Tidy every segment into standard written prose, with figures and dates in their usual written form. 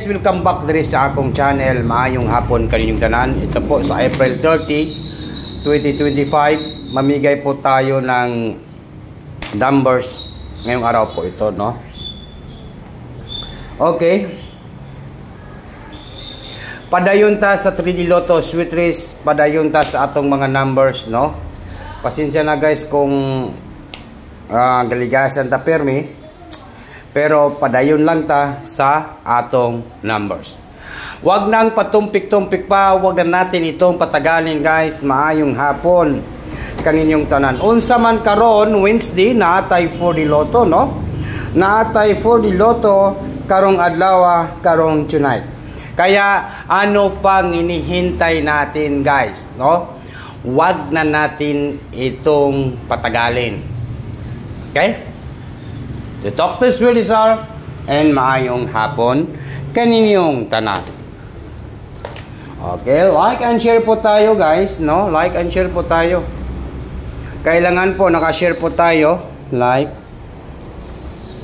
welcome back diri sa akong channel. Maayong hapon kaninyong tanan. Ito po sa April 30, 2025. Mamigay po tayo ng numbers ngayong araw po ito, no? Okay. Padayon ta sa 3D Lotto Sweet Race. Padayon ta sa atong mga numbers, no? Pasensya na guys kung galigasan ta permi. Pero padayon lang ta sa atong numbers. Wag nang patumpik-tumpik pa, wag na natin itong patagalin guys. Maayong hapon kaninyong tanan. Unsa man karon Wednesday naatay 4D Lotto, no? Naatay 4D Lotto karong adlaw, karong tonight. Kaya ano pang inihintay natin guys, no? Wag na natin itong patagalin. Okay? The doctors will are and maayong hapon kaninyong tanan. Okay, like and share po tayo guys, no? Like and share po tayo. Kailangan po naka-share po tayo, like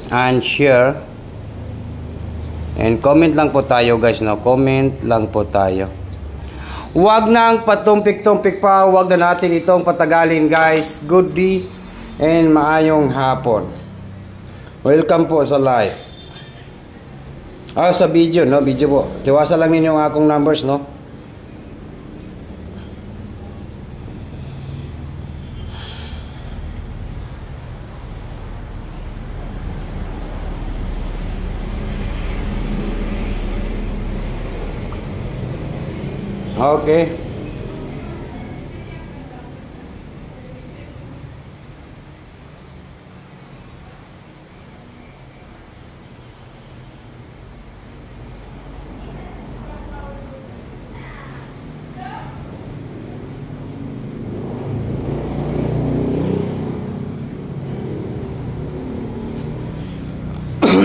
and share. And comment lang po tayo guys, no? Comment lang po tayo. Huwag nang patumpik-tumpik pa, huwag na natin itong patagalin guys. Good day and maayong hapon. Welcome po sa live. Sa video, no? Video po. Tiwasa lang ninyo ang akong numbers, no? Okay.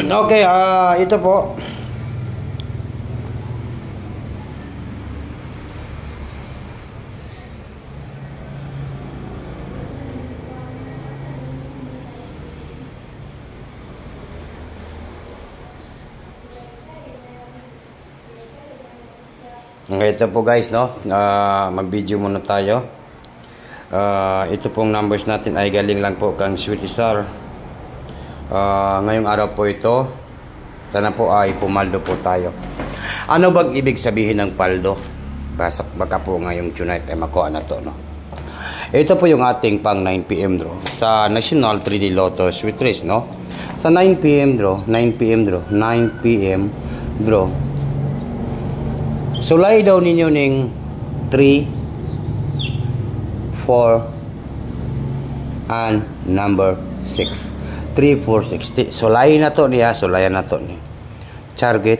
Okay, ito po. Okay, ito po guys, no? Mag-video muna tayo. Ito pong numbers natin ay galing lang po kang Sweet Star. Ngayong araw po ito, sana po ay pumaldo po tayo. Ano bang ibig sabihin ng paldo? Baka po ngayong tonight ay makuha na to, no? Ito po yung ating pang 9 PM draw sa National 3D Lotto Sweet Race, no? Sa 9 PM draw, 9 PM draw, 9 PM draw. Sulay daw ninyo ning 3, 4 and number 6. 3, 4, 6. Sulayin na to niya. Sulayan na to niya. Target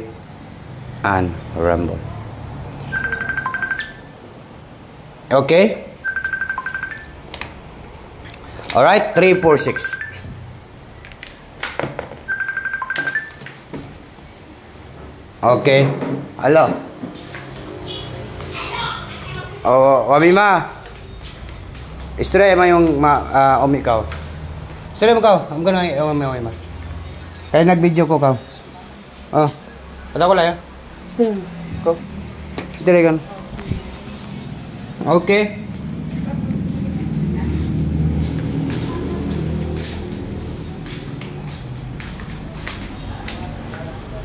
and rumble. Okay? Alright. 3, 4, 6. Okay. Hello. Wabima. Istre mo yung umikaw. Sila mo kaw, I'm gonna ma. Kaya nag-video ko kaw. Pata ko lang ya. Go. Dire kan. Okay.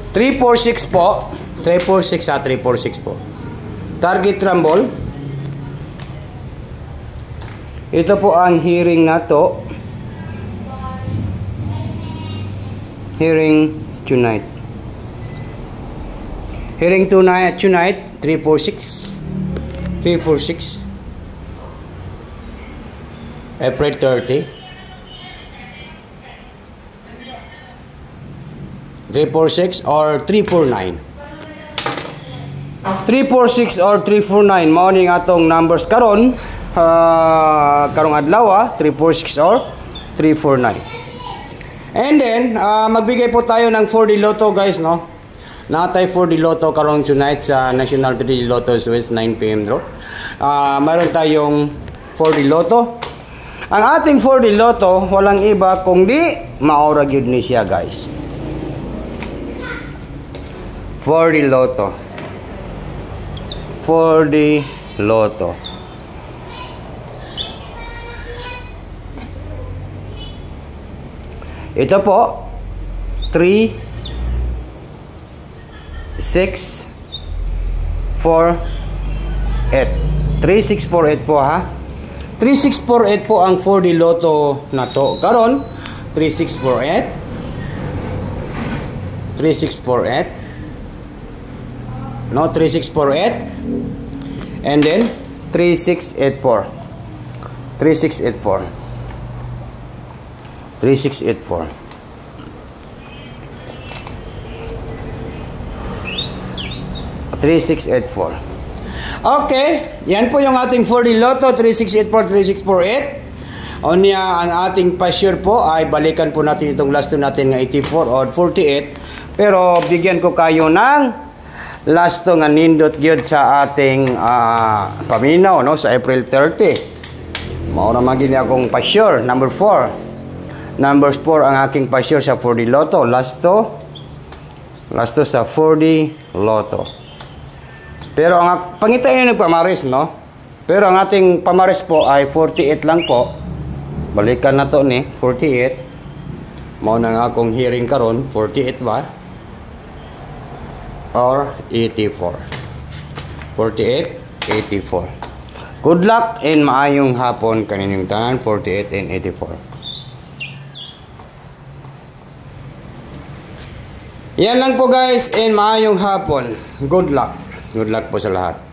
Three, 4, 6 po. 3, 4, 6 3, 4, 6 po. Target rumble. Ito po ang hearing na to. Hearing tonight. Hearing tonight, 3, 4, 6. 3, 4, 6. April 30. 3, 4, 6 or 3, 4, 9. 3, 4, 6 or 3, 4, 9. Morning atong numbers karon. Karong adlaw, 3, 4, 6 or 3, 4, 9. And then, magbigay po tayo ng 4D Lotto guys, no? Natay 4D Lotto karong tonight sa National 3D Lotto Swiss 9 PM draw. Mayroon tayong 4D Lotto. Ang ating 4D Lotto, walang iba kundi maura gyud ni siya guys. 4D Lotto. 4D Lotto. Ito po 3 6 4 8. 3648 po ha. 3648 po ang 4D Lotto na to. Karon 3648 no 3648 and then 3684 3684 3684 3684. Okay, yan po yung ating 4D Lotto 3684 3648. O niya ang ating pa-sure po ay balikan po natin itong last two natin nga 84 or 48. Pero bigyan ko kayo ng last two nga nindot gyud sa ating paminaw no sa April 30. Mao ra magini akong pa-sure number 4. Number 4 ang aking pa-sure sa 4D Lotto. Last two sa 4D Lotto. Pero ang pangitayin ng pamaris no. Pero ang ating pamaris po ay 48 lang po. Balikan na to ni 48. Mao na nga akong hearing karon 48 ba? Or 84. 48, 84. Good luck and maayong hapon kaninyong tanan 48 and 84. Yan lang po guys and maayong hapon. Good luck. Good luck po sa lahat.